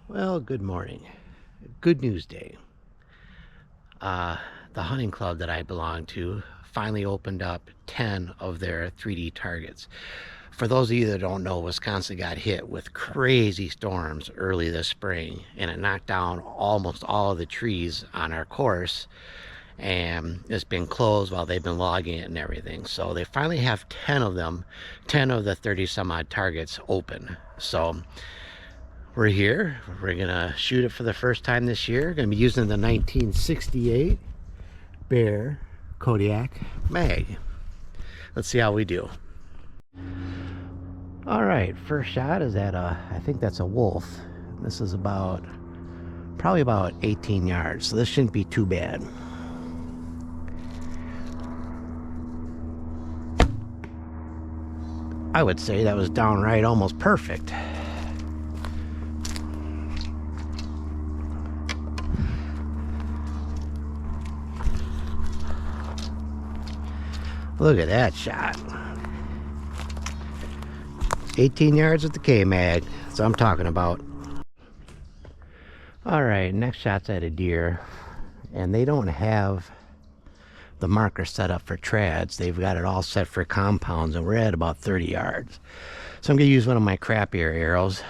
Well, good morning. Good news day. The hunting club that I belong to finally opened up 10 of their 3D targets. For those of you that don't know, Wisconsin got hit with crazy storms early this spring, and it knocked down almost all of the trees on our course, and it's been closed while they've been logging it and everything. So they finally have 10 of them, 10 of the 30 some odd targets open. So we're here. We're gonna shoot it for the first time this year. Gonna be using the 1968 Bear Kodiak Mag. Let's see how we do. All right, first shot is at I think that's a wolf. This is probably about 18 yards, so this shouldn't be too bad. I would say that was downright almost perfect. Look at that shot. 18 yards with the K-Mag. That's what I'm talking about. Alright, next shot's at a deer. And they don't have the marker set up for trads. They've got it all set for compounds, and we're at about 30 yards. So I'm going to use one of my crappier arrows.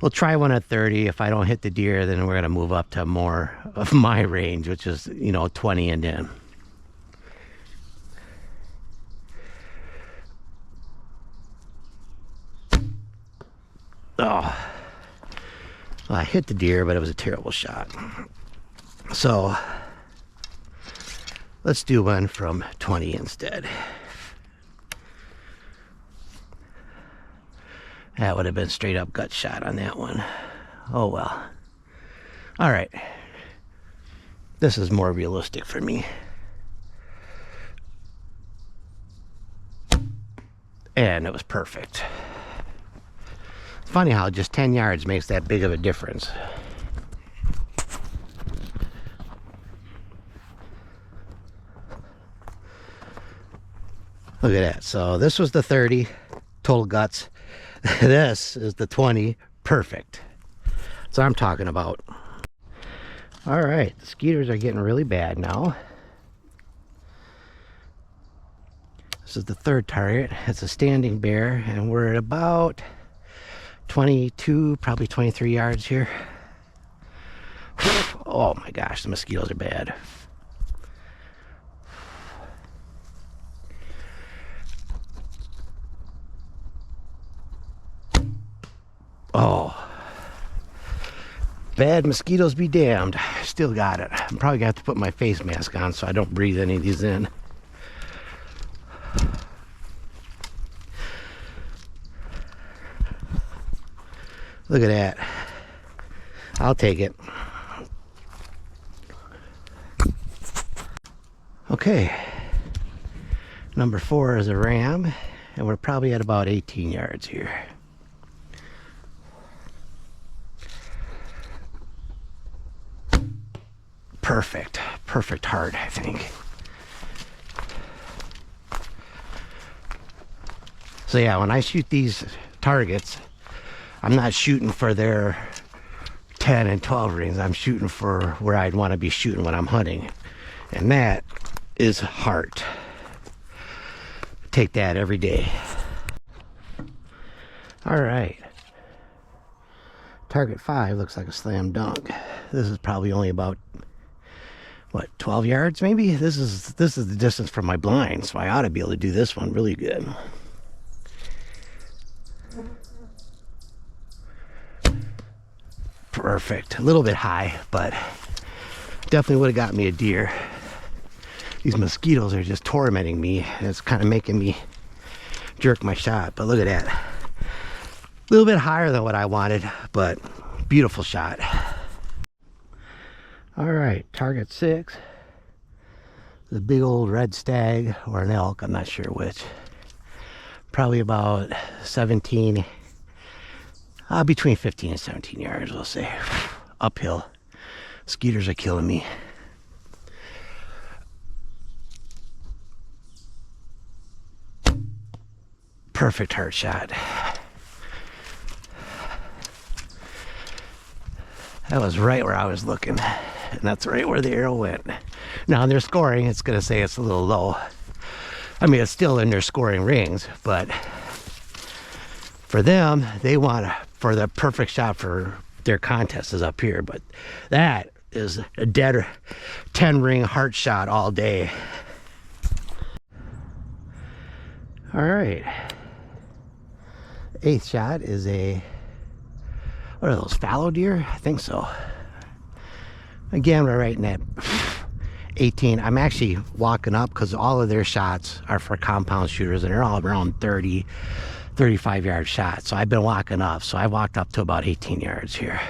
We'll try one at 30. If I don't hit the deer, then we're going to move up to more of my range, which is, 20 and in. Oh, well, I hit the deer, but it was a terrible shot. So let's do one from 20 instead. That would have been straight up gut shot on that one. Oh well. All right. This is more realistic for me. And it was perfect. Funny how just 10 yards makes that big of a difference. Look at that. So this was the 30, total guts. This is the 20, perfect. That's what I'm talking about. All right, the skeeters are getting really bad now. This is the third target. It's a standing bear, and we're at about 22, probably 23 yards here. Oh my gosh, the mosquitoes are bad. Oh, bad mosquitoes be damned. Still got it. I'm probably gonna have to put my face mask on so I don't breathe any of these in. Look at that. I'll take it. Okay. Number 4 is a ram, and we're probably at about 18 yards here. Perfect. Perfect heart, I think. So yeah, when I shoot these targets, I'm not shooting for their 10 and 12 rings. I'm shooting for where I'd want to be shooting when I'm hunting. And that is heart. Take that every day. All right. Target 5 looks like a slam dunk. This is probably only about, what, 12 yards maybe? This is the distance from my blind, so I ought to be able to do this one really good. Perfect. A little bit high, but definitely would have got me a deer. These mosquitoes are just tormenting me, and it's kind of making me jerk my shot. But look at that. A little bit higher than what I wanted, but beautiful shot. All right, target 6. The big old red stag or an elk, I'm not sure which. Probably about 17, between 15 and 17 yards, we'll say. Uphill. Skeeters are killing me. Perfect heart shot. That was right where I was looking, and that's right where the arrow went. Now in their scoring, it's going to say it's a little low. I mean, it's still in their scoring rings, but for them, they want for the perfect shot for their contest is up here. But that is a dead 10 ring heart shot all day. All right. 8th shot is a, what are those, fallow deer? I think so. Again, we're right in that 18. I'm actually walking up because all of their shots are for compound shooters, and they're all around 30, 35 yard shots. So I've been walking up. So I walked up to about 18 yards here.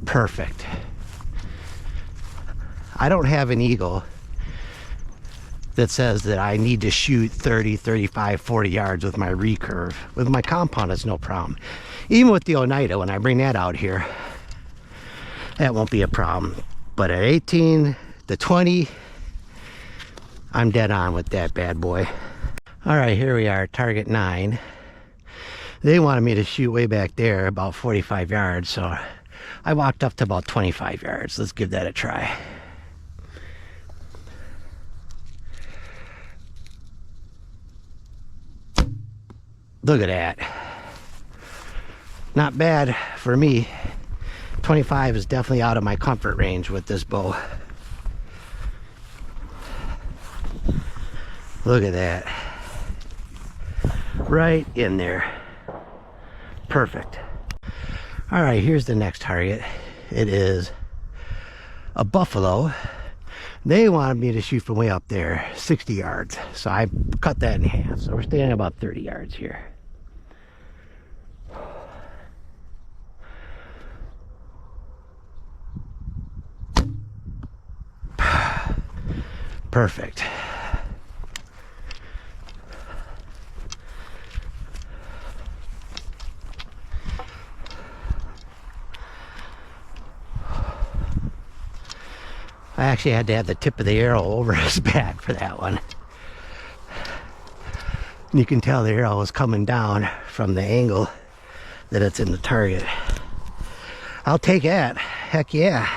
Perfect. I don't have an eagle that says that I need to shoot 30, 35, 40 yards with my recurve. With my compound, it's no problem. Even with the Oneida, when I bring that out here, that won't be a problem. But at 18 to 20, I'm dead on with that bad boy. All right, here we are, target 9. They wanted me to shoot way back there, about 45 yards, so I walked up to about 25 yards. Let's give that a try. Look at that. Not bad for me. 25 is definitely out of my comfort range with this bow. Look at that. Right in there. Perfect. All right, here's the next target. It is a buffalo. They wanted me to shoot from way up there, 60 yards. So I cut that in half. So we're staying about 30 yards here. Perfect. I actually had to have the tip of the arrow over his back for that one. You can tell the arrow was coming down from the angle that it's in the target. I'll take that. Heck yeah.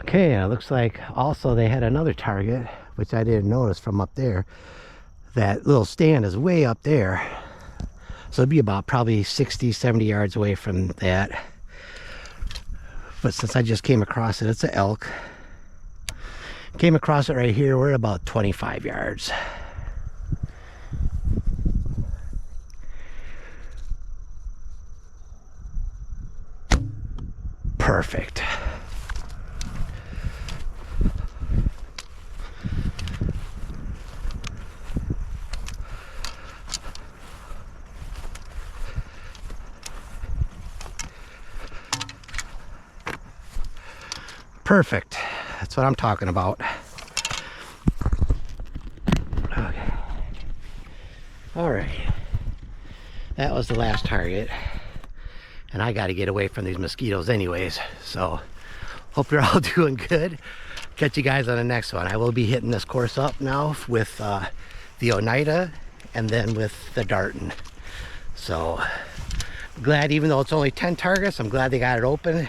Okay, it looks like also they had another target, which I didn't notice from up there. That little stand is way up there. So it'd be about probably 60, 70 yards away from that. But since I just came across it, it's an elk. Came across it right here, we're at about 25 yards. Perfect. Perfect. That's what I'm talking about. Okay. All right. That was the last target. And I got to get away from these mosquitoes anyways. So hope you're all doing good. Catch you guys on the next one. I will be hitting this course up now with the Oneida and then with the Darton. So glad, even though it's only 10 targets, I'm glad they got it open.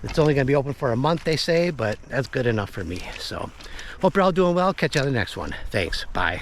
It's only going to be open for a month, they say, but that's good enough for me. So hope you're all doing well. Catch you on the next one. Thanks. Bye.